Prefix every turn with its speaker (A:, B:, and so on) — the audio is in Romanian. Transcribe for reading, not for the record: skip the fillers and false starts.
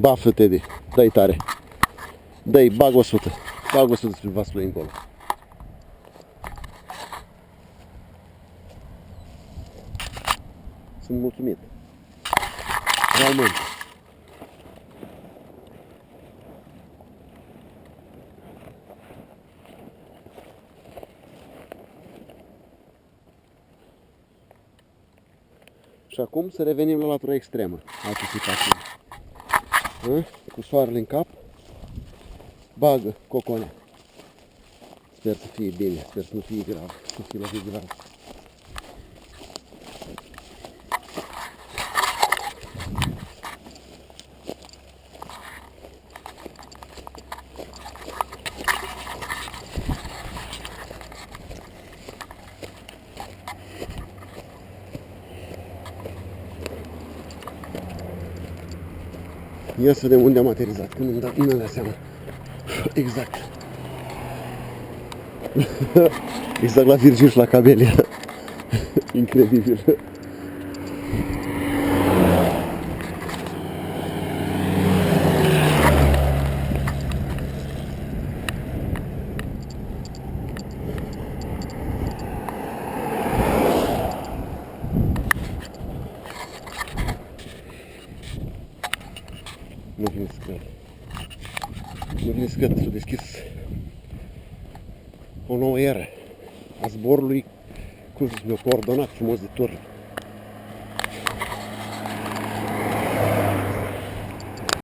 A: Baftă, Teddy. Dă-i tare. Dă-i, bag 100. Bag 100 spre vasul încolo. Sunt mulțumit. Realmente. Și acum să revenim la latura extremă a acestei pasiuni. Cu soarele în cap, bagă coconea. Sper să fie bine, sper să nu fie grav, să fie lovit grav. Ia să vedem unde am aterizat, că nu-mi dau seama. Exact. Exact la Virgil și la Cabelia. Incredibil. Nu vine să cred. Nu vine să cred că s-a deschis o nouă eră a zborului, cum să spun, coordonat frumos de turn.